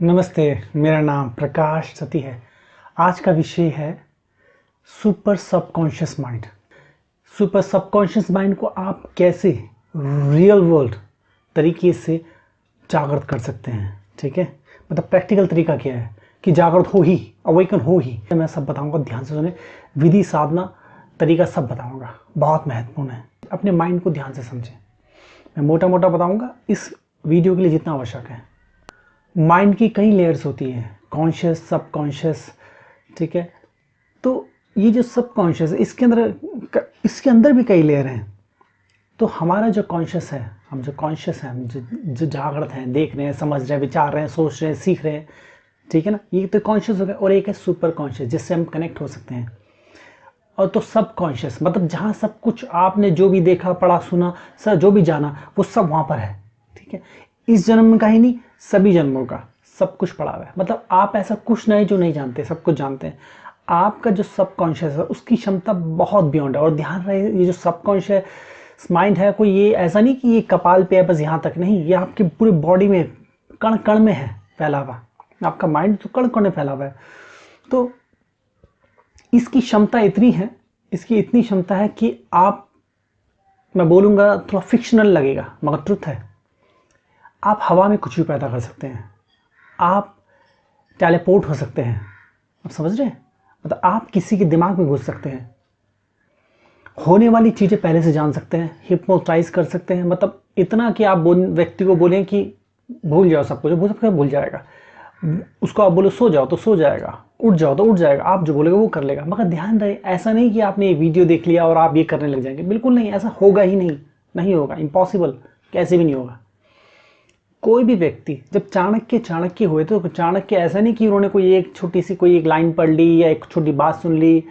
नमस्ते। मेरा नाम प्रकाश सती है। आज का विषय है super subconscious mind. Super subconscious mind को आप कैसे रियल वर्ल्ड तरीके से जागृत कर सकते हैं। ठीक है, मतलब प्रैक्टिकल तरीका क्या है कि जागृत हो ही, अवेकन हो ही। मैं सब बताऊंगा, ध्यान से सुने। विधि, साधना, तरीका सब बताऊंगा, बहुत महत्वपूर्ण है। अपने माइंड को ध्यान से समझें। मैं मोटा मोटा बताऊंगा इस वीडियो के लिए जितना आवश्यक है। माइंड की कई लेयर्स होती हैं, कॉन्शियस, सबकॉन्शियस। ठीक है, तो ये जो सबकॉन्शियस है इसके अंदर भी कई लेयर हैं। तो हमारा जो कॉन्शियस है, हम जो कॉन्शियस हैं, हम जो जागृत हैं, देख रहे हैं, समझ रहे हैं, विचार रहे हैं, सोच रहे हैं, सीख रहे हैं, ठीक है ना, ये तो कॉन्शियस हो गया। और एक है सुपर कॉन्शियस, जिससे हम कनेक्ट हो सकते हैं। और तो सब कॉन्शियस मतलब जहाँ सब कुछ आपने जो भी देखा, पढ़ा, सुना, सर जो भी जाना, वो सब वहाँ पर है। ठीक है, इस जन्म का ही नहीं, सभी जन्मों का सब कुछ पड़ा हुआ है। मतलब आप ऐसा कुछ नहीं जो नहीं जानते, सब कुछ जानते हैं। आपका जो सबकॉन्शियस है उसकी क्षमता बहुत बियॉन्ड है। और ध्यान रहे, ये जो सबकॉन्शियस माइंड है, कोई ये ऐसा नहीं कि ये कपाल पे है बस यहाँ तक, नहीं, ये आपकी पूरी बॉडी में, कण कण में है फैला हुआ। आपका माइंड तो कण कण में फैला हुआ है। तो इसकी क्षमता इतनी है, इसकी इतनी क्षमता है कि आप, मैं बोलूँगा थोड़ा फिक्शनल लगेगा मगर ट्रुथ है, आप हवा में कुछ भी पैदा कर सकते हैं। आप टेलीपोर्ट हो सकते हैं। आप समझ रहे हैं, मतलब आप किसी के दिमाग में घुस सकते हैं, होने वाली चीज़ें पहले से जान सकते हैं, हिप्नोटाइज कर सकते हैं। मतलब इतना कि आप व्यक्ति को बोलें कि भूल जाओ सब कुछ, भूल जाएगा। उसको आप बोलो सो जाओ तो सो जाएगा, उठ जाओ तो उठ जाएगा, आप जो बोलेगा वो कर लेगा। मगर ध्यान रहे, ऐसा नहीं कि आपने ये वीडियो देख लिया और आप ये करने लग जाएंगे, बिल्कुल नहीं, ऐसा होगा ही नहीं, नहीं होगा, इम्पॉसिबल, कैसे भी नहीं होगा। कोई भी व्यक्ति जब चाणक्य हुए तो चाणक्य ऐसा नहीं कि उन्होंने कोई एक छोटी सी कोई एक लाइन पढ़ ली या एक छोटी बात सुन ली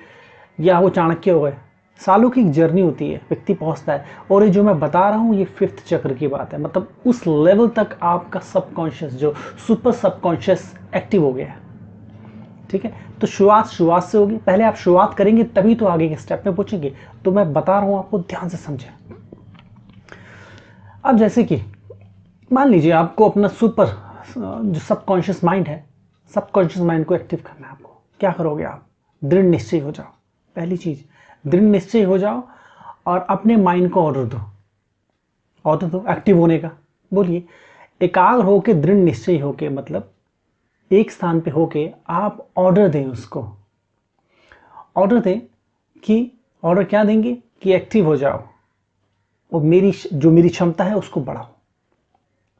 या वो चाणक्य हो गए। सालों की एक जर्नी होती है, व्यक्ति पहुंचता है। और ये जो मैं बता रहा हूँ, ये 5th चक्र की बात है। मतलब उस लेवल तक आपका सबकॉन्शियस, जो सुपर सबकॉन्शियस, एक्टिव हो गया है। ठीक है, तो शुरुआत से होगी। पहले आप शुरुआत करेंगे तभी तो आगे के स्टेप में पहुंचेंगे। तो मैं बता रहा हूँ आपको, ध्यान से समझें। अब जैसे कि मान लीजिए आपको अपना जो सबकॉन्शियस माइंड है, सबकॉन्शियस माइंड को एक्टिव करना है। आपको क्या करोगे? आप दृढ़ निश्चय हो जाओ। पहली चीज, दृढ़ निश्चय हो जाओ और अपने माइंड को ऑर्डर दो एक्टिव होने का। बोलिए, एकाग्र होके, दृढ़ निश्चय होके, मतलब एक स्थान पे होके आप ऑर्डर दें उसको। ऑर्डर दें कि, ऑर्डर क्या देंगे कि एक्टिव हो जाओ और मेरी क्षमता है उसको बढ़ाओ।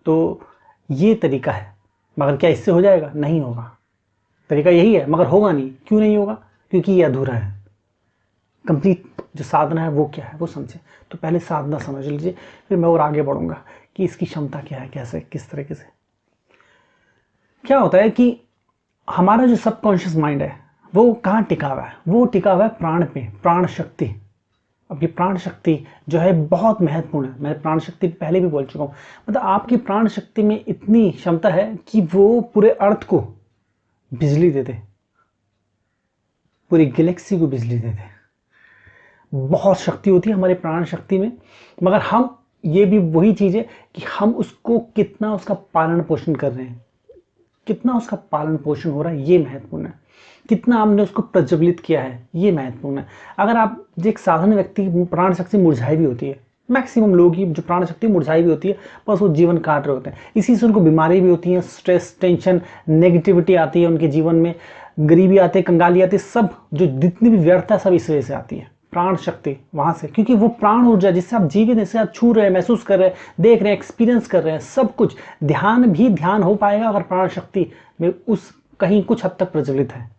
तो ये तरीका है। मगर क्या इससे हो जाएगा? नहीं होगा। तरीका यही है मगर होगा नहीं। क्यों नहीं होगा? क्योंकि ये अधूरा है। कंप्लीट जो साधना है वो क्या है वो समझे। तो पहले साधना समझ लीजिए, फिर मैं और आगे बढ़ूंगा कि इसकी क्षमता क्या है, कैसे, किस तरीके से। क्या होता है कि हमारा जो सबकॉन्शियस माइंड है वो कहाँ टिका हुआ है? वो टिका हुआ है प्राण पे, प्राण शक्ति। अब ये प्राण शक्ति जो है बहुत महत्वपूर्ण है। मैं प्राण शक्ति पहले भी बोल चुका हूँ। मतलब आपकी प्राण शक्ति में इतनी क्षमता है कि वो पूरे अर्थ को बिजली दे दे, पूरी गैलेक्सी को बिजली दे दे। बहुत शक्ति होती है हमारे प्राण शक्ति में। मगर हम, ये भी वही चीज़ है कि हम उसको कितना, उसका पालन पोषण कर रहे हैं, कितना उसका पालन पोषण हो रहा है, ये महत्वपूर्ण है। कितना हमने उसको प्रज्वलित किया है, ये महत्वपूर्ण है। अगर आप एक साधारण व्यक्ति की प्राण शक्ति मुरझाई भी होती है, मैक्सिमम लोग की जो प्राण शक्ति मुरझाई भी होती है, बस वो जीवन काट रहे होते हैं। इसी से उनको बीमारी भी होती है, स्ट्रेस, टेंशन, नेगेटिविटी आती है उनके जीवन में, गरीबी आती है, कंगाली आती है, सब जो जितनी भी व्यर्थता सब इस वजह से आती है। प्राण शक्ति वहां से, क्योंकि वो प्राण ऊर्जा जिससे आप जीवित, जिससे आप छू रहे हैं, महसूस कर रहे हैं, देख रहे हैं, एक्सपीरियंस कर रहे हैं, सब कुछ। ध्यान भी ध्यान हो पाएगा अगर प्राण शक्ति में उस कहीं कुछ हद तक प्रज्वलित है।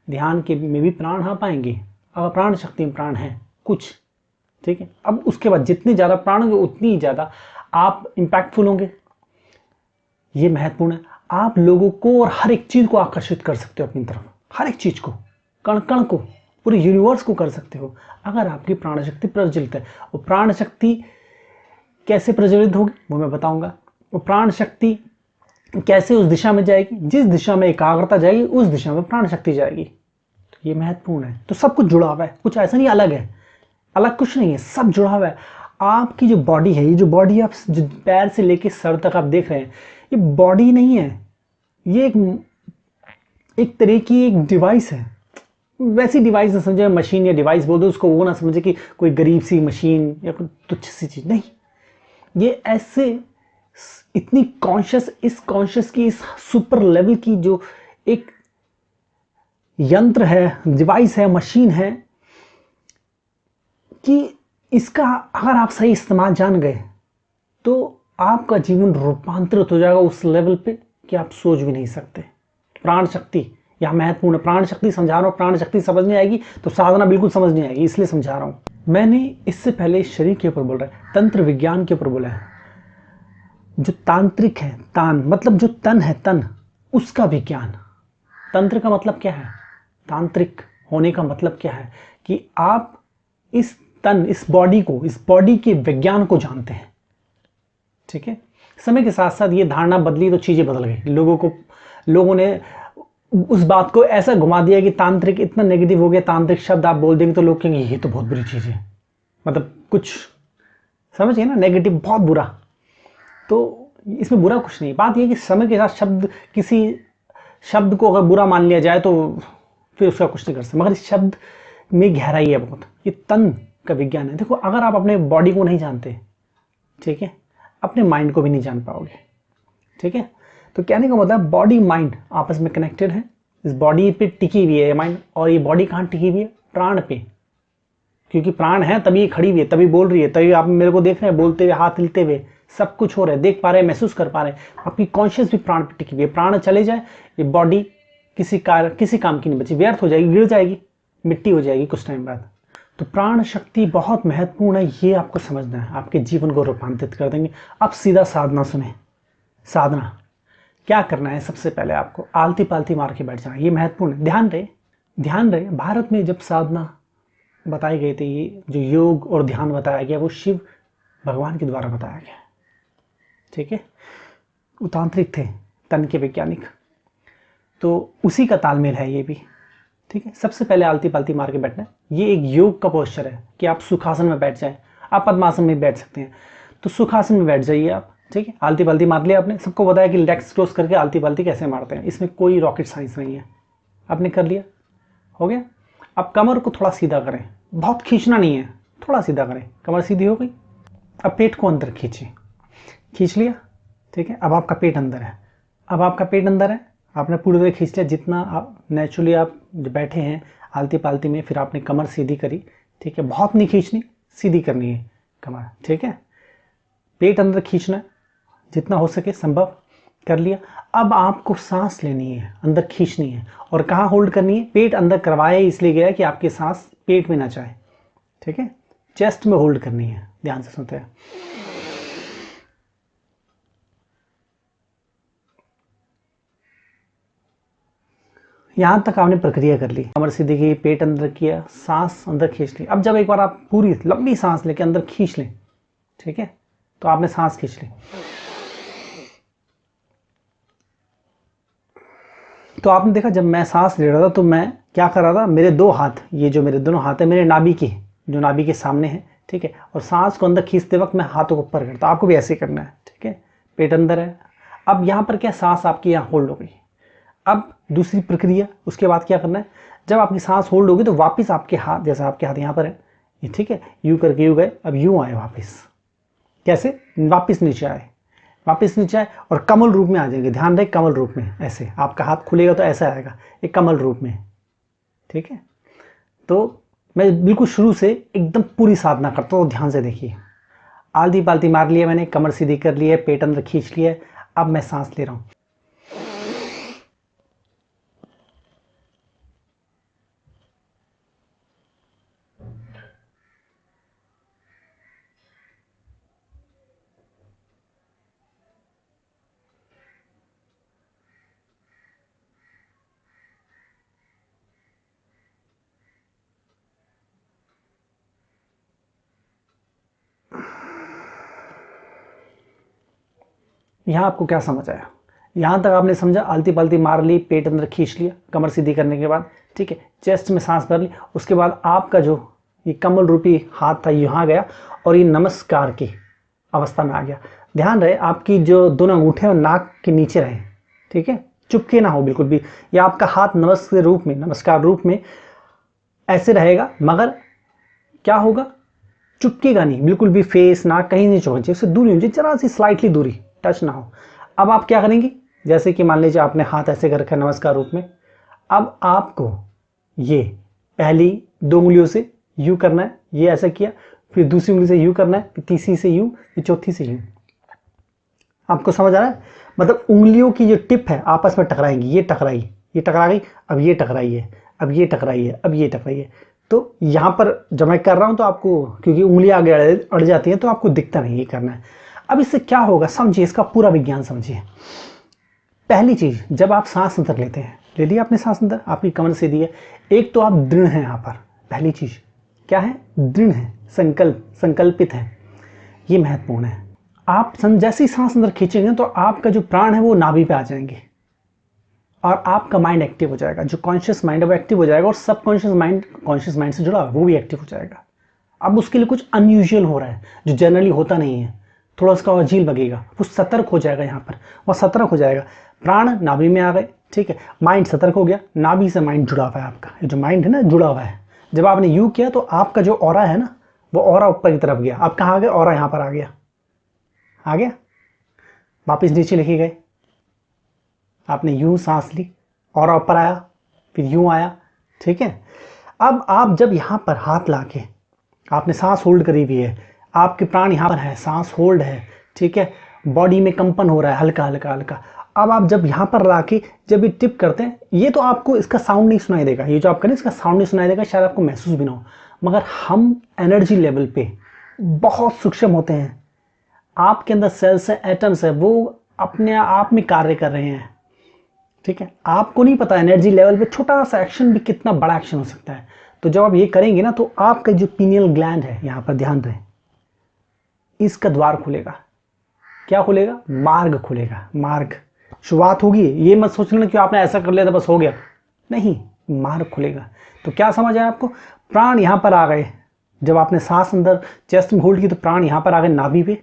ध्यान के में भी प्राण आ पाएंगे अगर प्राण शक्ति में प्राण है कुछ। ठीक है, अब उसके बाद जितने ज्यादा प्राण होंगे उतनी ज्यादा आप इंपैक्टफुल होंगे। ये महत्वपूर्ण है। आप लोगों को और हर एक चीज को आकर्षित कर सकते हो अपनी तरफ, हर एक चीज को, कण कण को, पूरे यूनिवर्स को कर सकते हो अगर आपकी प्राण शक्ति प्रज्वलित है। और प्राण शक्ति कैसे प्रज्वलित होगी वो मैं बताऊंगा। वो प्राण शक्ति कैसे उस दिशा में जाएगी, जिस दिशा में एकाग्रता जाएगी उस दिशा में प्राण शक्ति जाएगी। तो ये महत्वपूर्ण है। तो सब कुछ जुड़ा हुआ है, कुछ ऐसा नहीं अलग है, अलग कुछ नहीं है, सब जुड़ा हुआ है। आपकी जो बॉडी है, ये जो बॉडी आप जो पैर से लेके सर तक आप देख रहे हैं, ये बॉडी नहीं है, ये एक तरह की एक डिवाइस है। वैसी डिवाइस ना समझे, मशीन या डिवाइस बोल दो उसको, वो ना समझे कि कोई गरीब सी मशीन या कोई तुच्छ सी चीज़, नहीं। ये ऐसे इतनी कॉन्शियस, इस कॉन्शियस की, इस सुपर लेवल की जो एक यंत्र है, डिवाइस है, मशीन है, कि इसका अगर आप सही इस्तेमाल जान गए तो आपका जीवन रूपांतरित हो जाएगा उस लेवल पे कि आप सोच भी नहीं सकते। प्राण शक्ति यह महत्वपूर्ण है। प्राण शक्ति समझा रहा हूँ, प्राण शक्ति समझ नहीं आएगी तो साधना बिल्कुल समझ नहीं आएगी, इसलिए समझा रहा हूँ। मैंने इससे पहले शरीर के ऊपर बोल रहा है, तंत्र विज्ञान के ऊपर बोला है। जो तांत्रिक है, तान मतलब जो तन है, तन उसका विज्ञान। तंत्र का मतलब क्या है, तांत्रिक होने का मतलब क्या है कि आप इस तन, इस बॉडी को, इस बॉडी के विज्ञान को जानते हैं। ठीक है, समय के साथ साथ ये धारणा बदली तो चीजें बदल गई। लोगों ने उस बात को ऐसा घुमा दिया कि तांत्रिक इतना नेगेटिव हो गया, तांत्रिक शब्द आप बोल देंगे तो लोग कहेंगे ये तो बहुत बुरी चीज है, मतलब कुछ समझिए ना, नेगेटिव, बहुत बुरा। तो इसमें बुरा कुछ नहीं, बात यह कि समय के साथ शब्द, किसी शब्द को अगर बुरा मान लिया जाए तो फिर उसका कुछ नहीं कर सकते, मगर इस शब्द में गहराई है बहुत। ये तन का विज्ञान है। देखो, अगर आप अपने बॉडी को नहीं जानते, ठीक है, अपने माइंड को भी नहीं जान पाओगे। ठीक है, तो कहने का मतलब बॉडी माइंड आपस में कनेक्टेड है। इस बॉडी पे टिकी हुई है ये माइंड, और ये बॉडी कहाँ टिकी हुई है, प्राण पे, क्योंकि प्राण है तभी ये खड़ी हुई है, तभी बोल रही है, तभी आप मेरे को देख रहे हैं, बोलते हुए, हाथ हिलते हुए, सब कुछ हो रहा है, देख पा रहे हैं, महसूस कर पा रहे हैं। आपकी कॉन्शियस भी प्राण पे टिकी हुई है। प्राण चले जाए ये बॉडी किसी काम की नहीं बची, व्यर्थ हो जाएगी, गिर जाएगी, मिट्टी हो जाएगी कुछ टाइम बाद। तो प्राण शक्ति बहुत महत्वपूर्ण है, ये आपको समझना है, आपके जीवन को रूपांतरित कर देंगे। अब सीधा साधना सुने। साधना क्या करना है, सबसे पहले आपको आलती पालती मार के बैठ जाना, ये महत्वपूर्ण है। ध्यान रहे, भारत में जब साधना बताई गई थी, ये जो योग और ध्यान बताया गया, वो शिव भगवान के द्वारा बताया गया। ठीक है, वो तांत्रिक थे, तन के वैज्ञानिक, तो उसी का तालमेल है ये भी। ठीक है, सबसे पहले आलती पालती मार के बैठना है। ये एक योग का पोस्चर है कि आप सुखासन में बैठ जाएं। आप पद्मासन में बैठ सकते हैं, तो सुखासन में बैठ जाइए आप। ठीक है, आलती पालती मार लिया आपने, सबको बताया कि लेग्स क्लोज करके आलती पालती कैसे मारते हैं, इसमें कोई रॉकेट साइंस नहीं है। आपने कर लिया, हो गया। अब कमर को थोड़ा सीधा करें, बहुत खींचना नहीं है, थोड़ा सीधा करें, कमर सीधी हो गई। अब पेट को अंदर खींच लिया। ठीक है, अब आपका पेट अंदर है, आपने पूरी तरह खींच लिया, जितना आप नेचुरली आप बैठे हैं आलती पालती में, फिर आपने कमर सीधी करी। ठीक है, बहुत नहीं खींचनी, सीधी करनी है कमर। ठीक है, पेट अंदर खींचना है, जितना हो सके संभव कर लिया। अब आपको सांस लेनी है, अंदर खींचनी है, और कहाँ होल्ड करनी है, पेट अंदर करवाया इसलिए गया कि आपकी सांस पेट में ना जाए। ठीक है, चेस्ट में होल्ड करनी है, ध्यान से सुनते हैं। यहां तक आपने प्रक्रिया कर ली, कमर सीधी की, पेट अंदर किया, सांस अंदर खींच ली। अब जब एक बार आप पूरी लंबी सांस लेके अंदर खींच लें, ठीक है, तो आपने सांस खींच ली, तो आपने देखा जब मैं सांस ले रहा था तो मैं क्या कर रहा था, मेरे दो हाथ, ये जो मेरे दोनों हाथ है मेरे नाभि के, जो नाभि के सामने है। ठीक है, और सांस को अंदर खींचते वक्त मैं हाथों को ऊपर करता, आपको भी ऐसे करना है। ठीक है, पेट अंदर है। अब यहाँ पर क्या, सांस आपकी यहाँ होल्ड हो गई। अब दूसरी प्रक्रिया, उसके बाद क्या करना है, जब आपकी सांस होल्ड होगी तो वापस आपके हाथ, जैसे आपके हाथ यहाँ पर है ये, ठीक है, यूँ करके यूँ गए, अब यूँ आए वापस, कैसे, वापस नीचे आए, और कमल रूप में आ जाएंगे। ध्यान रहे, कमल रूप में, ऐसे आपका हाथ खुलेगा तो ऐसा आएगा, एक कमल रूप में। ठीक है, तो मैं बिल्कुल शुरू से एकदम पूरी साधना करता हूँ, ध्यान से देखिए। आलती पालती मार लिया मैंने, कमर सीधी कर ली है, पेट अंदर खींच लिया है, अब मैं सांस ले रहा हूँ। यहाँ आपको क्या समझ आया, यहाँ तक आपने समझा, आलती पालती मार ली, पेट अंदर खींच लिया कमर सीधी करने के बाद। ठीक है, चेस्ट में सांस भर ली, उसके बाद आपका जो ये कमल रूपी हाथ था यहाँ गया और ये नमस्कार की अवस्था में आ गया। ध्यान रहे आपकी जो दोनों अंगूठे और नाक के नीचे रहे, ठीक है, चुपके ना हो बिल्कुल भी, या आपका हाथ नमस्कार रूप में ऐसे रहेगा, मगर क्या होगा, चुपकेगा नहीं बिल्कुल भी, फेस नाक कहीं नहीं छूना चाहिए, उससे दूरी होनी चाहिए, जरा सी स्लाइटली दूरी, टच ना हो। अब आप क्या करेंगे, जैसे कि मान लीजिए आपने हाथ ऐसे कर रखा है नमस्कार रूप में, अब आपको ये पहली 2 उंगलियों से यू करना है, ये ऐसा किया, फिर दूसरी उंगली से यू करना है, फिर तीसरी से यू, फिर चौथी से यू। आपको समझ आ रहा है, मतलब उंगलियों की जो टिप है आपस में टकराएंगी, ये टकराई, ये टकरा गई, अब ये टकराई है, अब ये टकराई है, अब ये टकराई है। तो यहाँ पर जब मैं कर रहा हूँ तो आपको, क्योंकि उंगली आगे अड़ जाती है तो आपको दिखता नहीं ये करना है। अब इससे क्या होगा समझिए, इसका पूरा विज्ञान समझिए। पहली चीज, जब आप सांस अंदर लेते हैं, ले लिया आपने सांस अंदर, आपकी कमर सीधी है, एक तो आप दृढ़ हैं यहाँ पर, पहली चीज क्या है, दृढ़ है, संकल्पित है, ये महत्वपूर्ण है। आप जैसे ही सांस अंदर खींचेंगे तो आपका जो प्राण है वो नाभि पे आ जाएंगे और आपका माइंड एक्टिव हो जाएगा, जो कॉन्शियस माइंड है वो एक्टिव हो जाएगा, और सब कॉन्शियस माइंड से जुड़ा वो भी एक्टिव हो जाएगा। अब उसके लिए कुछ अनयूजुअल हो रहा है जो जनरली होता नहीं है, थोड़ा उसका अजीब लगेगा, वो सतर्क हो जाएगा, यहाँ पर वो सतर्क हो जाएगा, प्राण नाभि में आ गए, ठीक है, माइंड सतर्क हो गया, नाभि से माइंड जुड़ा हुआ है, आपका ये जो माइंड है ना जुड़ा हुआ है। जब आपने यू किया तो आपका जो ऑरा है ना वो ऑरा ऊपर की तरफ गया, आप कहाँ आ गए, ऑरा यहाँ पर आ गया, वापिस नीचे लेके गए, आपने यूं सांस ली, और ऊपर आया, फिर यूं आया, ठीक है। अब आप जब यहाँ पर हाथ लाके आपने सांस होल्ड करी हुई है, आपके प्राण यहाँ पर है, सांस होल्ड है, ठीक है, बॉडी में कंपन हो रहा है हल्का हल्का हल्का। अब आप जब यहाँ पर लाके जब ये टिप करते हैं, ये तो आपको इसका साउंड नहीं सुनाई देगा, ये जो आप करें इसका साउंड नहीं सुनाई देगा, शायद आपको महसूस भी ना हो, मगर हम एनर्जी लेवल पे बहुत सूक्ष्म होते हैं। आपके अंदर सेल्स है, एटम्स है, वो अपने आप में कार्य कर रहे हैं, ठीक है। आपको नहीं पता एनर्जी लेवल पे छोटा सा एक्शन भी कितना बड़ा एक्शन हो सकता है। तो जब आप ये करेंगे ना तो आपका जो पीनियल ग्लैंड है, यहाँ पर ध्यान रहे, इसका द्वार खुलेगा, क्या खुलेगा, मार्ग खुलेगा, मार्ग शुरुआत होगी। ये मत सोच लेना कि आपने ऐसा कर लिया था बस हो गया, नहीं, मार्ग खुलेगा। तो क्या समझ आया आपको, प्राण यहाँ पर आ गए, जब आपने सांस अंदर चेस्ट में होल्ड की तो प्राण यहाँ पर आ गए नाभि पे,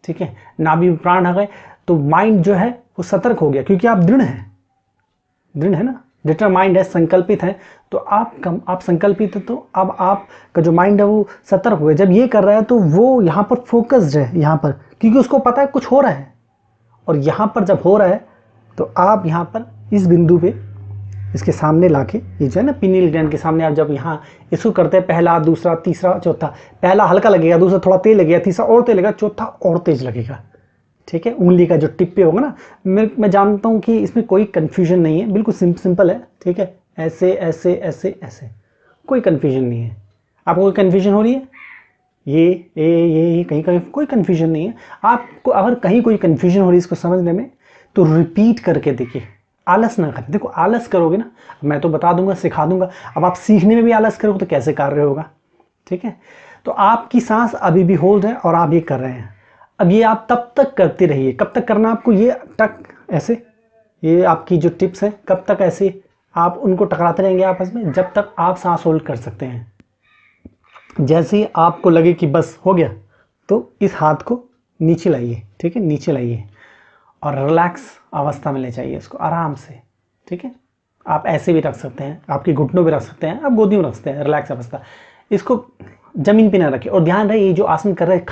ठीक है, नाभि में प्राण आ गए, तो माइंड जो है वो सतर्क हो गया, क्योंकि आप दृढ़ है ना, डिटरमाइंड है, संकल्पित है, तो आप संकल्पित है, तो अब आपका जो माइंड है वो सतर्क हो गया। जब ये कर रहा है तो वो यहाँ पर फोकस्ड है, यहाँ पर, क्योंकि उसको पता है कुछ हो रहा है, और यहाँ पर जब हो रहा है तो आप यहाँ पर इस बिंदु पे इसके सामने लाके, ये जो है ना पिनियल ग्लैंड के सामने, आप जब यहाँ इसको करते हैं, पहला दूसरा तीसरा चौथा, पहला हल्का लगेगा, दूसरा थोड़ा तेज लगेगा, तीसरा और तेज लगेगा, चौथा और तेज लगेगा, ठीक है। उंगली का जो टिप पे होगा ना, मैं जानता हूँ कि इसमें कोई कन्फ्यूजन नहीं है, बिल्कुल सिंपल है, ठीक है, ऐसे ऐसे ऐसे ऐसे, कोई कन्फ्यूजन नहीं है। आपको कोई कन्फ्यूजन हो रही है, ये कहीं कोई कन्फ्यूजन नहीं है। आपको अगर कहीं कोई कन्फ्यूजन हो रही है इसको समझने में, तो रिपीट करके देखिए, आलस ना करें। देखो आलस करोगे ना, मैं तो बता दूंगा, सिखा दूंगा, अब आप सीखने में भी आलस करोगे तो कैसे कार्य होगा, ठीक है। तो आपकी सांस अभी भी होल्ड है और आप ये कर रहे हैं। अब ये आप तब तक करते रहिए, कब तक करना आपको, ये टक ऐसे, ये आपकी जो टिप्स हैं कब तक ऐसे आप उनको टकराते रहेंगे आपस में, जब तक आप सांस होल्ड कर सकते हैं। जैसे ही आपको लगे कि बस हो गया, तो इस हाथ को नीचे लाइए, ठीक है, नीचे लाइए और रिलैक्स अवस्था में ले जाइए इसको आराम से, ठीक है। आप ऐसे भी रख सकते हैं, आपकी घुटनों पे रख सकते हैं, आप गोदी में रख सकते हैं, रिलैक्स अवस्था। इसको जमीन पे ना रखें, और ध्यान रहे ये जो आसन कर रहे हैं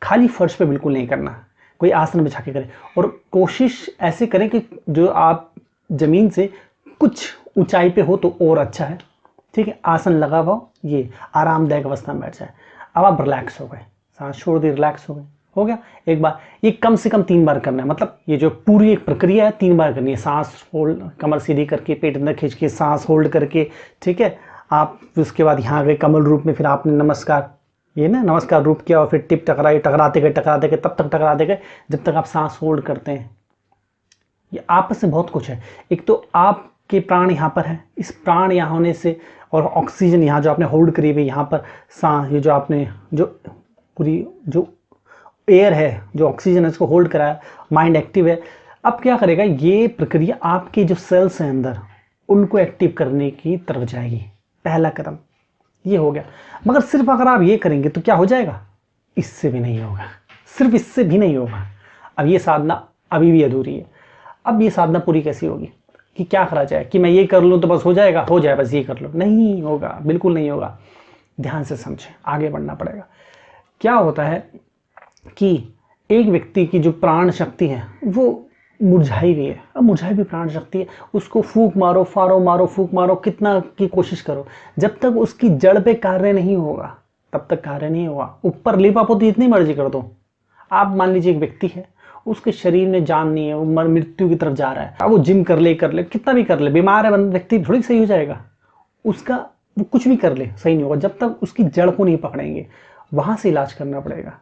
खाली फर्श पे बिल्कुल नहीं करना, कोई आसन बिछा के करें, और कोशिश ऐसे करें कि जो आप जमीन से कुछ ऊंचाई पे हो तो और अच्छा है, ठीक है। आसन लगा हुआ ये आरामदायक अवस्था में बैठ जाए। अब आप रिलैक्स हो गए, सांस छोड़ दी, रिलैक्स हो गए, हो गया। एक बार ये कम से कम 3 बार करना है, मतलब ये जो पूरी एक प्रक्रिया है 3 बार करनी है। सांस होल्ड, कमर सीधी करके, पेट अंदर खींच के, सांस होल्ड करके, ठीक है। आप उसके बाद यहाँ गए कमल रूप में, फिर आपने नमस्कार, ये ना नमस्कार रूप किया, और फिर टिप टकराई, टकराते गए तब तक टकराते गए जब तक आप सांस होल्ड करते हैं। ये आपस में बहुत कुछ है। एक तो आपके प्राण यहाँ पर है, इस प्राण यहाँ होने से, और ऑक्सीजन यहाँ जो आपने होल्ड करी हुई यहाँ पर सांस, ये जो आपने जो पूरी जो एयर है, जो ऑक्सीजन है, इसको होल्ड कराया, माइंड एक्टिव है। अब क्या करेगा, ये प्रक्रिया आपके जो सेल्स हैं अंदर उनको एक्टिव करने की तरफ जाएगी। पहला कदम ये हो गया। मगर सिर्फ अगर आप ये करेंगे तो क्या हो जाएगा, इससे भी नहीं होगा। सिर्फ इससे भी नहीं होगा। अब ये साधना अभी भी अधूरी है। अब ये साधना पूरी कैसी होगी कि क्या करा जाए, कि मैं ये कर लूँ तो बस हो जाएगा, हो जाए बस ये कर लो, नहीं होगा, बिल्कुल नहीं होगा। ध्यान से समझें, आगे बढ़ना पड़ेगा। क्या होता है कि एक व्यक्ति की जो प्राण शक्ति है वो मुरझाई हुई है। अब मुरझाई हुई प्राण शक्ति है, उसको फूंक मारो, फारो मारो, फूंक मारो, कितना की कोशिश करो, जब तक उसकी जड़ पे कार्य नहीं होगा तब तक कार्य नहीं होगा। ऊपर लिपापोती इतनी मर्जी कर दो। आप मान लीजिए एक व्यक्ति है, उसके शरीर में जान नहीं है, वो मृत्यु की तरफ जा रहा है। अब वो जिम कर ले कितना भी कर ले, बीमार है व्यक्ति, थोड़ी सही हो जाएगा उसका। वो कुछ भी कर ले सही नहीं होगा जब तक उसकी जड़ को नहीं पकड़ेंगे। वहां से इलाज करना पड़ेगा,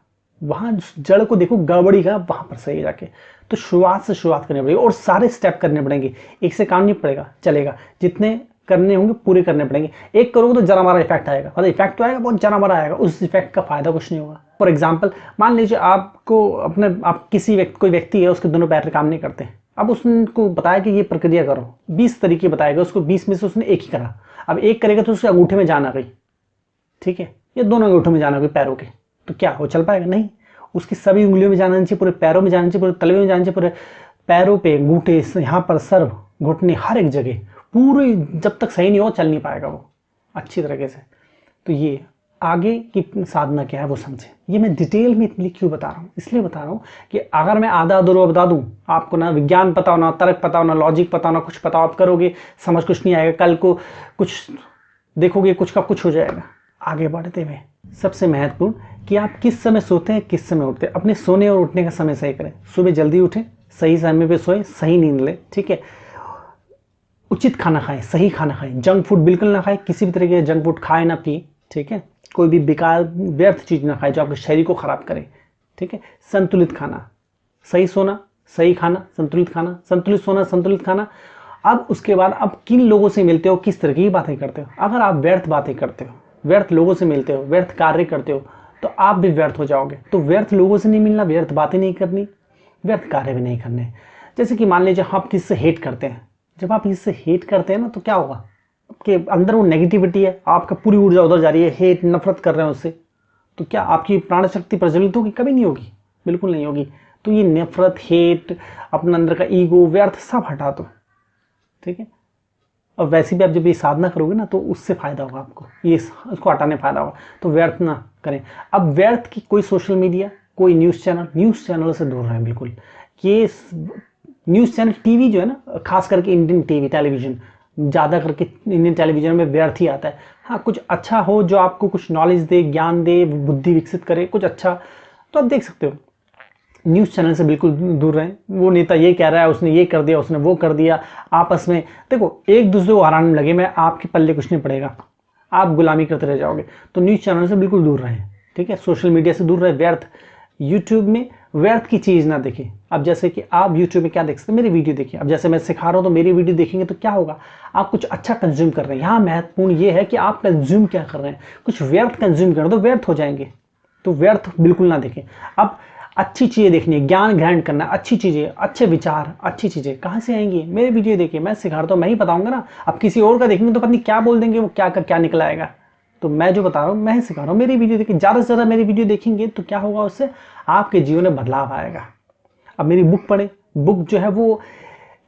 वहां जड़ को देखो गड़बड़ी का, वहां पर सही जाके। तो शुरुआत से शुरुआत करनी पड़ेगी और सारे स्टेप करने पड़ेंगे। एक से काम नहीं पड़ेगा, चलेगा, जितने करने होंगे पूरे करने पड़ेंगे। एक करोगे तो जरा मारा इफेक्ट आएगा, मतलब इफेक्ट तो आएगा, बहुत जरा मारा आएगा, उस इफेक्ट का फायदा कुछ नहीं होगा। फॉर एग्जाम्पल मान लीजिए आपको आप किसी कोई व्यक्ति है, उसके दोनों पैर काम नहीं करते। अब उसको बताया कि ये प्रक्रिया करो, 20 तरीके बताएगा उसको, 20 में से उसने एक ही करा। अब एक करेगा तो उसके अंगूठे में जान आ गई, ठीक है, ये दोनों अंगूठों में जाना गई पैरों के, तो क्या वो चल पाएगा? नहीं। उसकी सभी उंगलियों में जाना चाहिए, पूरे पैरों में जाना चाहिए, पूरे तलवे में जाना चाहिए, पूरे पैरों पे, अंगूठे, यहाँ पर सर, घुटने, हर एक जगह पूरी। जब तक सही नहीं हो चल नहीं पाएगा वो अच्छी तरीके से। तो ये आगे की साधना क्या है वो समझे। ये मैं डिटेल में इतनी क्यों बता रहा हूँ? इसलिए बता रहा हूँ कि अगर मैं आधा अधूरा बता दूँ, आपको ना विज्ञान पता हो, ना तर्क पता हो, ना लॉजिक पता हो, ना कुछ पता हो, आप करोगे समझ कुछ नहीं आएगा, कल को कुछ देखोगे कुछ का कुछ हो जाएगा। आगे बढ़ते हुए सबसे महत्वपूर्ण कि आप किस समय सोते हैं, किस समय उठते हैं। अपने सोने और उठने का समय सही करें। सुबह जल्दी उठें, सही समय पे सोएं, सही नींद लें, ठीक है। उचित खाना खाएं, सही खाना खाएं, जंक फूड बिल्कुल ना खाएं, किसी भी तरह के जंक फूड खाएं ना पिए, ठीक है। कोई भी बेकार व्यर्थ चीज ना खाएं जो आपके शरीर को खराब करे, ठीक है। संतुलित खाना, सही सोना, सही खाना, संतुलित खाना, संतुलित सोना, संतुलित खाना। अब उसके बाद आप किन लोगों से मिलते हो, किस तरह की बातें करते हो। अगर आप व्यर्थ बातें करते हो, व्यर्थ लोगों से मिलते हो, व्यर्थ कार्य करते हो, तो आप भी व्यर्थ हो जाओगे। तो व्यर्थ लोगों से नहीं मिलना, व्यर्थ बातें नहीं करनी, व्यर्थ कार्य भी नहीं करने। जैसे कि मान लीजिए आप किससे हेट करते हैं, जब आप इससे हेट करते हैं ना, तो क्या होगा, आपके अंदर वो नेगेटिविटी है, आपका पूरी ऊर्जा उधर जा रही है, हेट नफरत कर रहे हैं उससे, तो क्या आपकी प्राण शक्ति प्रज्वलित होगी? कभी नहीं होगी, बिल्कुल नहीं होगी। तो ये नफरत, हेट, अपने अंदर का ईगो, व्यर्थ सब हटा दो, ठीक है। और वैसे भी आप जब ये साधना करोगे ना, तो उससे फायदा होगा आपको, ये इसको हटाने फायदा होगा। तो व्यर्थ ना करें। अब व्यर्थ की कोई सोशल मीडिया, कोई न्यूज़ चैनल से दूर रहें बिल्कुल। ये न्यूज़ चैनल, टीवी जो है ना, खास करके इंडियन टीवी टेलीविजन, ज़्यादा करके इंडियन टेलीविजन में व्यर्थ ही आता है। हाँ, कुछ अच्छा हो जो आपको कुछ नॉलेज दे, ज्ञान दे, बुद्धि विकसित करे, कुछ अच्छा, तो आप देख सकते हो। न्यूज़ चैनल से बिल्कुल दूर रहें। वो नेता ये कह रहा है, उसने ये कर दिया, उसने वो कर दिया, आपस में देखो एक दूसरे को हराने लगे, मैं आपके पल्ले कुछ नहीं पड़ेगा, आप गुलामी करते रह जाओगे। तो न्यूज़ चैनल से बिल्कुल दूर रहें, ठीक है। सोशल मीडिया से दूर रहें। व्यर्थ यूट्यूब में व्यर्थ की चीज़ ना देखें। अब जैसे कि आप यूट्यूब में क्या देख सकते हैं, मेरी वीडियो देखिए। अब जैसे मैं सिखा रहा हूँ तो मेरी वीडियो देखेंगे तो क्या होगा, आप कुछ अच्छा कंज्यूम कर रहे हैं। यहाँ महत्वपूर्ण ये है कि आप कंज्यूम क्या कर रहे हैं। कुछ व्यर्थ कंज्यूम कर रहे हो तो व्यर्थ हो जाएंगे, तो व्यर्थ बिल्कुल ना देखें। अब अच्छी चीज़ें देखनी है, ज्ञान ग्रहण करना, अच्छी चीज़ें, अच्छे विचार, अच्छी चीज़ें कहाँ से आएंगी? मेरे वीडियो देखिए, मैं सिखाता हूँ, मैं ही बताऊंगा ना। अब किसी और का देखेंगे तो पता नहीं क्या बोल देंगे, वो क्या का क्या निकल आएगा। तो मैं जो बता रहा हूँ, मैं ही सिखा रहा हूँ, मेरी वीडियो देखिए। ज़्यादा से ज़्यादा मेरी वीडियो देखेंगे तो क्या होगा, उससे आपके जीवन में बदलाव आएगा। अब मेरी बुक पढ़े, बुक जो है वो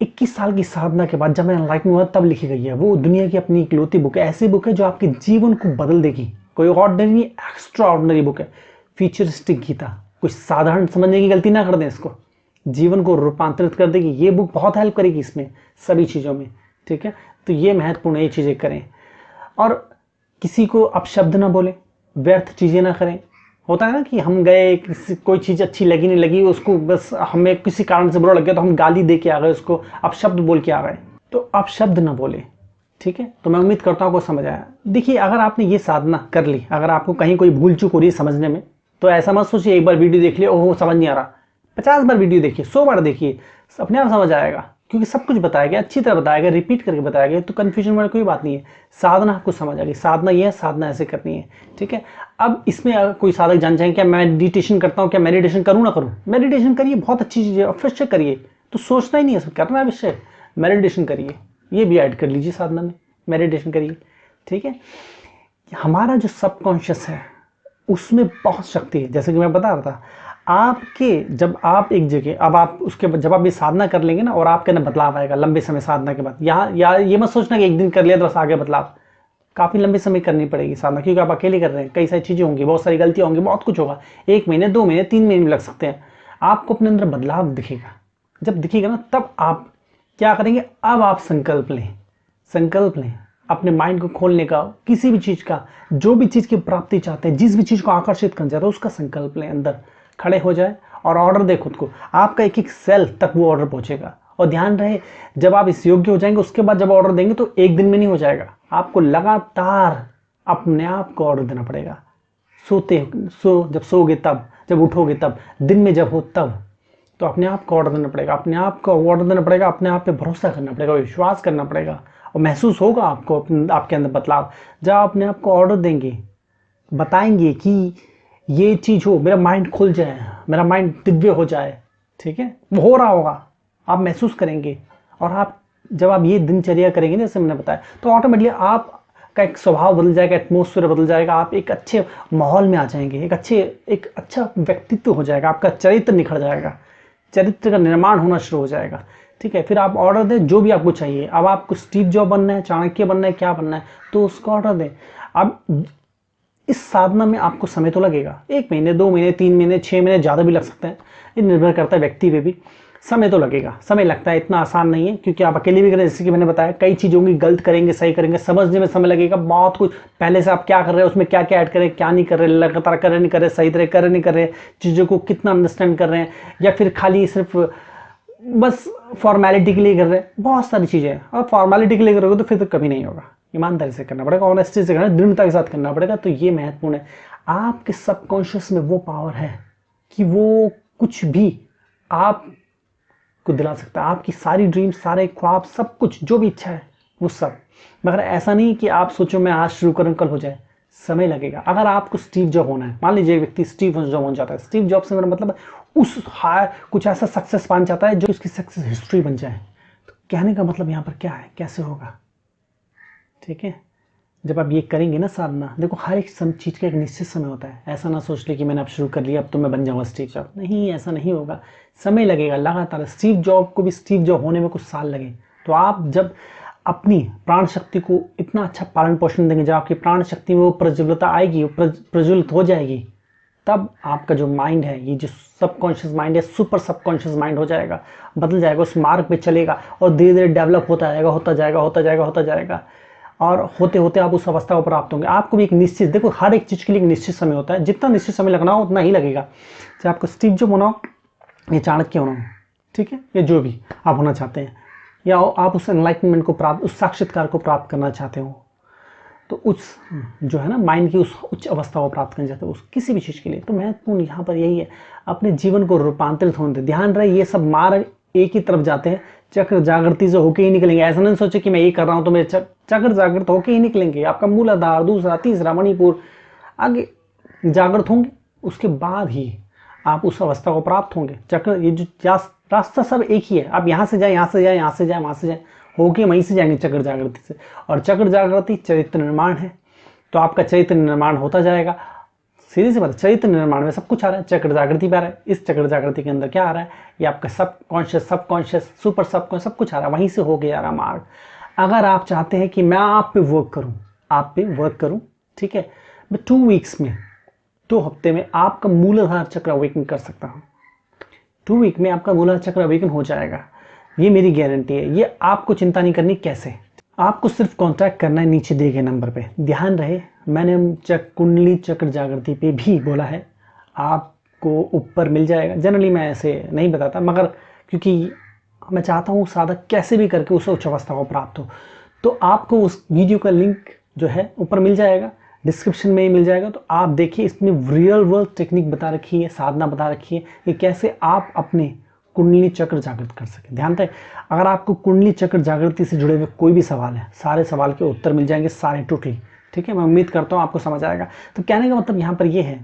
21 साल की साधना के बाद जब मैं एनलाइटन हुआ तब लिखी गई है। वो दुनिया की अपनी इकलौती बुक है, ऐसी बुक है जो आपके जीवन को बदल देगी। कोई ऑर्डिनरी, एक्स्ट्रा ऑर्डिनरी बुक है। फ्यूचरिस्टिक गीता, कुछ साधारण समझने की गलती ना कर दें, इसको जीवन को रूपांतरित कर देगी। ये बुक बहुत हेल्प करेगी इसमें सभी चीज़ों में, ठीक है। तो ये महत्वपूर्ण ये चीज़ें करें। और किसी को अपशब्द ना बोले, व्यर्थ चीज़ें ना करें। होता है ना कि हम गए, किसी कोई चीज़ अच्छी लगी नहीं लगी, उसको बस हमें किसी कारण से बुरा लग गया तो हम गाली दे के आ गए, उसको अपशब्द बोल के आ गए। तो अपशब्द ना बोले, ठीक है। तो मैं उम्मीद करता हूँ आपको समझ आया। देखिए, अगर आपने ये साधना कर ली, अगर आपको कहीं कोई भूल चूक हो रही है समझने में, तो ऐसा मत सोचिए एक बार वीडियो देख लिया, ओहो समझ नहीं आ रहा। 50 बार वीडियो देखिए, 100 बार देखिए, अपने आप समझ आएगा, क्योंकि सब कुछ बताया गया, अच्छी तरह बताया गया, रिपीट करके बताया गया। तो कन्फ्यूजन वाली कोई बात नहीं है। साधना आपको समझ आ गई, साधना ये है, साधना ऐसे करनी है, ठीक है। अब इसमें अगर कोई साधक जान चाहें क्या मैं मेडिटेशन करता हूँ, क्या मेडिटेशन करूँ ना करूँ? मेडिटेशन करिए, बहुत अच्छी चीज़ है, अवश्य करिए। तो सोचना ही नहीं है, करना है विषय, मेडिटेशन करिए। ये भी ऐड कर लीजिए साधना में, मेडिटेशन करिए, ठीक है। हमारा जो सबकॉन्शियस है उसमें बहुत शक्ति है, जैसे कि मैं बता रहा था। आपके जब आप एक जगह, अब आप उसके बाद जब आप ये साधना कर लेंगे ना और आपके अंदर बदलाव आएगा लंबे समय साधना के बाद। यहाँ या ये मत सोचना कि एक दिन कर लिया तो बस आगे बदलाव, काफ़ी लंबे समय करनी पड़ेगी साधना, क्योंकि आप अकेले कर रहे हैं, कई सारी चीज़ें होंगी, बहुत सारी गलतियाँ होंगी, बहुत कुछ होगा, 1 महीने 2 महीने 3 महीने भी लग सकते हैं। आपको अपने अंदर बदलाव दिखेगा, जब दिखेगा ना तब आप क्या करेंगे, अब आप संकल्प लें अपने माइंड को खोलने का, किसी भी चीज़ का, जो भी चीज़ की प्राप्ति चाहते हैं, जिस भी चीज़ को आकर्षित करना चाहते हैं उसका संकल्प लें, अंदर खड़े हो जाए और ऑर्डर दे खुद को। आपका एक एक सेल तक वो ऑर्डर पहुंचेगा। और ध्यान रहे, जब आप इस योग्य हो जाएंगे उसके बाद जब ऑर्डर देंगे तो एक दिन में नहीं हो जाएगा, आपको लगातार अपने आप को ऑर्डर देना पड़ेगा। जब सोओगे तब, जब उठोगे तब, दिन में जब हो तब, तो अपने आप को ऑर्डर देना पड़ेगा, अपने आप को ऑर्डर देना पड़ेगा, अपने आप पे भरोसा करना पड़ेगा, विश्वास करना पड़ेगा, और महसूस होगा आपको आपके अंदर बदलाव। जब आप अपने आप को ऑर्डर देंगे, बताएंगे कि ये चीज़ हो, मेरा माइंड खुल जाए, मेरा माइंड दिव्य हो जाए, ठीक है, वो हो रहा होगा, आप महसूस करेंगे। और आप जब आप ये दिनचर्या करेंगे जैसे मैंने बताया, तो ऑटोमेटिकली आपका एक स्वभाव बदल जाएगा, एटमोसफियर बदल जाएगा, आप एक अच्छे माहौल में आ जाएंगे, एक अच्छा व्यक्तित्व हो जाएगा, आपका चरित्र निखर जाएगा, चरित्र का निर्माण होना शुरू हो जाएगा, ठीक है। फिर आप ऑर्डर दें जो भी आपको चाहिए। अब आपको स्टीव जॉब बनना है, चाणक्य बनना है, क्या बनना है, तो उसका ऑर्डर दें। अब इस साधना में आपको समय तो लगेगा, 1 महीने 2 महीने 3 महीने 6 महीने, ज़्यादा भी लग सकते हैं, ये निर्भर करता है व्यक्ति पे भी। समय तो लगेगा, समय लगता है, इतना आसान नहीं है, क्योंकि आप अकेले भी करें, जैसे कि मैंने बताया, कई चीज़ होंगी, गलत करेंगे सही करेंगे, समझने में समय लगेगा, बहुत कुछ, पहले से आप क्या कर रहे हैं, उसमें क्या क्या ऐड करें, क्या नहीं कर रहे, लगातार कर रहे नहीं कर रहे, सही तरह कर रहे नहीं कर रहे, चीज़ों को कितना अंडरस्टैंड कर रहे हैं, या फिर खाली सिर्फ बस फॉर्मेलिटी के लिए कर रहे हैं, बहुत सारी चीज़ें हैं। और फॉर्मेलिटी के लिए करोगे तो फिर तो कभी नहीं होगा, ईमानदारी से करना पड़ेगा, ऑनेस्टी से करना, दृढ़ता के साथ करना पड़ेगा। तो ये महत्वपूर्ण है। आपके सबकॉन्शियस में वो पावर है कि वो कुछ भी आप को दिला सकता है, आपकी सारी ड्रीम, सारे ख्वाब, सब कुछ जो भी इच्छा है वो सब। मगर ऐसा नहीं कि आप सोचो मैं आज शुरू करूँ कल हो जाए, समय लगेगा। अगर आपको स्टीव जॉब होना है, मान लीजिए एक व्यक्ति स्टीव जॉब होना चाहता है, स्टीव जॉब से मेरा मतलब उस कुछ ऐसा सक्सेस पाना चाहता है जो उसकी सक्सेस हिस्ट्री बन जाए। तो कहने का मतलब यहाँ पर क्या है, कैसे होगा, ठीक है। जब आप ये करेंगे ना साधना, देखो हर एक चीज़ का एक निश्चित समय होता है। ऐसा ना सोच ले कि मैंने अब शुरू कर लिया अब तो मैं बन जाऊँगा स्टीव जॉब, नहीं, ऐसा नहीं होगा, समय लगेगा लगातार। स्टीव जॉब को भी स्टीव जॉब होने में कुछ साल लगे। तो आप जब अपनी प्राण शक्ति को इतना अच्छा पालन पोषण देंगे, जब आपकी प्राण शक्ति में वो प्रज्वलता आएगी, वो प्रज्वलित हो जाएगी, तब आपका जो माइंड है, ये जो सबकॉन्शियस माइंड है, सुपर सबकॉन्शियस माइंड हो जाएगा, बदल जाएगा, उस मार्ग पे चलेगा और धीरे धीरे डेवलप होता जाएगा, होता जाएगा, और होते होते आप उस अवस्था को प्राप्त होंगे। आपको भी एक निश्चित, देखो हर एक चीज़ के लिए एक निश्चित समय होता है, जितना निश्चित समय लगना हो उतना ही लगेगा। चाहे आपको स्टीव जॉब होना हो या चाणक्य होना हो, ठीक है, या जो भी आप होना चाहते हैं, या आप उस एनलाइटनमेंट को प्राप्त, उस साक्षात्कार को प्राप्त करना चाहते हो, तो उस जो है ना माइंड की उस उच्च अवस्था को प्राप्त करना चाहते हो, उस किसी भी चीज़ के लिए, तो महत्वपूर्ण यहाँ पर यही है, अपने जीवन को रूपांतरित होने दें। ध्यान रहे ये सब मार्ग एक ही तरफ जाते हैं, चक्र जागृति से होके ही निकलेंगे। ऐसा नहीं सोचे कि मैं ये कर रहा हूँ तो मेरे चक्र जागृत होके ही निकलेंगे। आपका मूलाधार, दूसरा, तीसरा, मणिपुर आगे जागृत होंगे, उसके बाद ही आप उस अवस्था को प्राप्त होंगे। चक्र, ये जो रास्ता सब एक ही है, आप यहाँ से जाए, यहाँ से जाए, यहाँ से जाए, वहाँ से जाए, होके वहीं से जाएंगे चक्र जागृति से। और चक्र जागृति चरित्र निर्माण है, तो आपका चरित्र निर्माण होता जाएगा। सीधी सी बात, चरित्र निर्माण में सब कुछ आ रहा है, चक्र जागृति पे आ रहा है। इस चक्र जागृति के अंदर क्या आ रहा है, ये आपका सबकॉन्शियस, सुपर सबकॉन्शियस, सब कुछ आ रहा है, वहीं से होके आ रहा मार्ग। अगर आप चाहते हैं कि मैं आप पे वर्क करूं, ठीक है, मैं 2 वीक्स में, 2 हफ्ते में आपका मूलाधार चक्र अवेकन कर सकता हूं। 2 वीक में आपका मूलाधार चक्र अवेकन हो जाएगा, ये मेरी गारंटी है। ये आपको चिंता नहीं करनी। कैसे, आपको सिर्फ कॉन्टैक्ट करना है नीचे दिए गए नंबर पे। ध्यान रहे, मैंने कुंडली चक्र जागृति पे भी बोला है, आपको ऊपर मिल जाएगा। जनरली मैं ऐसे नहीं बताता, मगर क्योंकि मैं चाहता हूँ साधक कैसे भी करके उस उच्च अवस्था को प्राप्त हो, तो आपको उस वीडियो का लिंक जो है ऊपर मिल जाएगा, डिस्क्रिप्शन में ही मिल जाएगा। तो आप देखिए, इसमें रियल वर्ल्ड टेक्निक बता रखी है, साधना बता रखी है कि कैसे आप अपने कुंडली चक्र जागृत कर सके। ध्यान रहे, अगर आपको कुंडली चक्र जागृति से जुड़े हुए कोई भी सवाल है, सारे सवाल के उत्तर मिल जाएंगे, सारे टोटली, ठीक है। मैं उम्मीद करता हूँ आपको समझ आएगा। तो कहने का मतलब यहाँ पर ये है,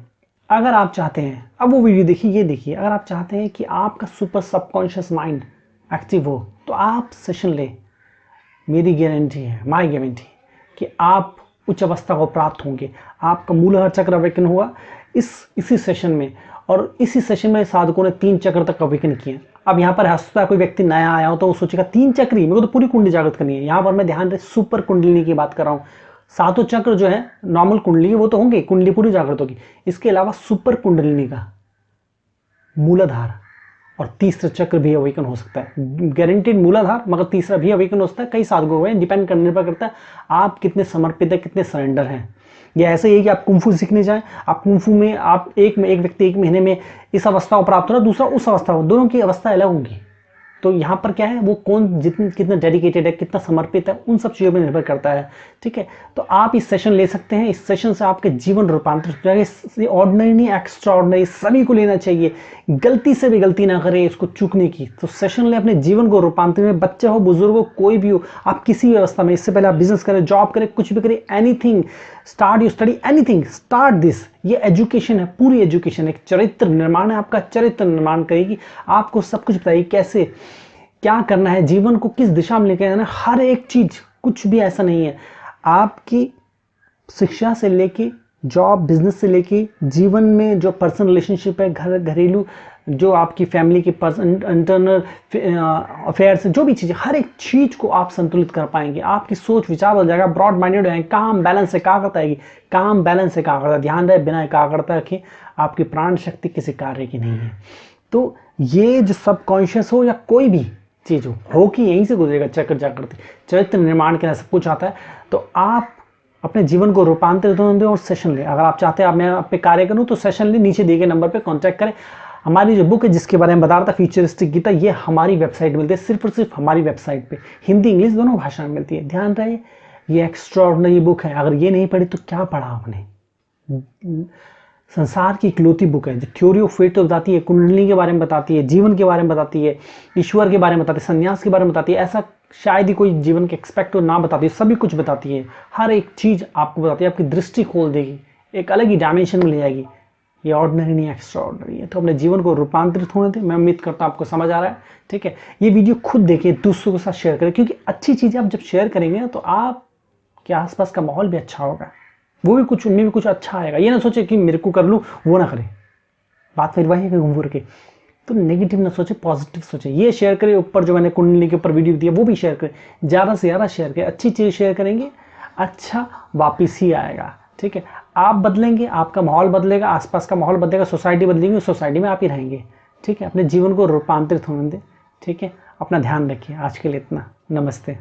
अगर आप चाहते हैं, अब वो वीडियो देखिए, ये देखिए, अगर आप चाहते हैं कि आपका सुपर सबकॉन्शियस माइंड एक्टिव हो, तो आप सेशन ले। मेरी गारंटी है, माई गारंटी, कि आप उच्च अवस्था को प्राप्त होंगे। आपका मूलाधार चक्र अवेकन हुआ इसी सेशन में, और इसी सेशन में साधकों ने 3 चक्र तक अवेकन किए। अब यहाँ पर हंसता कोई व्यक्ति नया आया हो तो वो सोचेगा 3 चक्र ही, मेरे को तो पूरी कुंडली जागृत करनी है। यहाँ पर मैं ध्यान रहे सुपर कुंडलिनी की बात कर रहा हूँ। 7 चक्र जो है नॉर्मल कुंडली वो तो होंगे, कुंडली पूरी जागृत होगी। इसके अलावा सुपर कुंडलिनी का मूलाधार और तीसरा चक्र भी अवेकन हो सकता है। गारंटीड मूलाधार, मगर तीसरा भी अवेकन हो सकता है। कई साधकों को डिपेंड करने पर करता है आप कितने समर्पित है, कितने सरेंडर हैं। ये ऐसे ही है कि आप कुंफू सीखने जाएं, आप कुंफू में आप एक व्यक्ति 1 महीने में इस अवस्था को प्राप्त हो रहा है, दूसरा उस अवस्था को, दोनों की अवस्था अलग होंगी। तो यहाँ पर क्या है, वो कौन कितना डेडिकेटेड है, कितना समर्पित है, उन सब चीज़ों पर निर्भर करता है। ठीक है, तो आप इस सेशन ले सकते हैं। इस सेशन से आपके जीवन रूपांतरित हो जाएगा। ऑर्डिनरी नहीं, एक्स्ट्रा ऑर्डिनरी सभी को लेना चाहिए। गलती से भी गलती ना करें इसको चूकने की। तो सेशन ले, अपने जीवन को रूपांतरित में, बच्चे हो, बुजुर्ग हो, कोई भी हो, आप किसी भी अवस्था में, इससे पहले आप बिजनेस करें, जॉब करें, कुछ भी करें, anything, start you study anything, start this. ये एजुकेशन है, पूरी एजुकेशन, एक चरित्र निर्माण है। आपका चरित्र निर्माण करेगी, आपको सब कुछ बताइए कैसे क्या करना है, जीवन को किस दिशा में लेकर जाना है, हर एक चीज। कुछ भी ऐसा नहीं है, आपकी शिक्षा से लेके जॉब, बिजनेस से लेके जीवन में जो पर्सनल रिलेशनशिप है, घरेलू जो आपकी फैमिली के इंटरनल अफेयर्स, जो भी चीज़ें, हर एक चीज़ को आप संतुलित कर पाएंगे। आपकी सोच विचार बदल जाएगा, ब्रॉड माइंडेड हो जाएंगे। काम बैलेंस एकाग्रता आएगी, काम बैलेंस एकाग्रता। ध्यान रहे, बिना एकाग्रता के आपकी प्राण शक्ति किसी कार्य की नहीं है। तो ये जो सबकॉन्शियस हो या कोई भी चीज़ हो कि यहीं से गुजरेगा चक्र जागृति, चरित्र निर्माण के सब कुछ आता है। तो आप अपने जीवन को रूपांतरित होने दें और सेशन लें। अगर आप चाहते हैं मैं आप पे कार्य करूं तो सेशन लें, नीचे दिए गए नंबर पे कांटेक्ट करें। हमारी जो बुक है जिसके बारे में बता रहा था, फ्यूचरिस्टिक गीता, ये हमारी वेबसाइट मिलती है, सिर्फ और सिर्फ हमारी वेबसाइट पे, हिंदी इंग्लिश दोनों भाषा में मिलती है। ध्यान रहे, ये एक्स्ट्राऑर्डिनरी बुक है। अगर ये नहीं पढ़ी तो क्या पढ़ा आपने? संसार की इकलौती बुक है जो थ्योरी ऑफ फेट तो बताती है, कुंडली के बारे में बताती है, जीवन के बारे में बताती है, ईश्वर के बारे में बताती है, संन्यास के बारे में बताती है। ऐसा शायद ही कोई जीवन के एक्सपेक्ट ना बताती है, सभी कुछ बताती है। हर एक चीज़ आपको बताती है, आपकी दृष्टि खोल देगी, एक अलग ही डायमेंशन में ले जाएगी। ये ऑर्डिनरी नहीं, एक्स्ट्रा ऑर्डिनरी है। तो अपने जीवन को रूपांतरित होने दें। मैं उम्मीद करता हूँ आपको समझ आ रहा है। ठीक है, ये वीडियो खुद देखिए, दूसरों के साथ शेयर करें, क्योंकि अच्छी चीज़ें आप जब शेयर करेंगे तो आपके आसपास का माहौल भी अच्छा होगा, वो भी कुछ, उनमें भी कुछ अच्छा आएगा। ये ना सोचे कि मेरे को कर लूँ, वो ना करे। बात फिर वही है कि घूम के तो नेगेटिव ना सोचे, पॉजिटिव सोचे। ये शेयर करें, ऊपर जो मैंने कुंडली के ऊपर वीडियो दिया वो भी शेयर करें, ज़्यादा से ज़्यादा शेयर करें। अच्छी चीज़ शेयर करेंगे, अच्छा वापिस ही आएगा। ठीक है, आप बदलेंगे, आपका माहौल बदलेगा, आसपास का माहौल बदलेगा, सोसाइटी बदलेंगे, सोसाइटी में आप ही रहेंगे। ठीक है, अपने जीवन को रूपांतरित होने दें। ठीक है, अपना ध्यान रखिए। आज के लिए इतना, नमस्ते।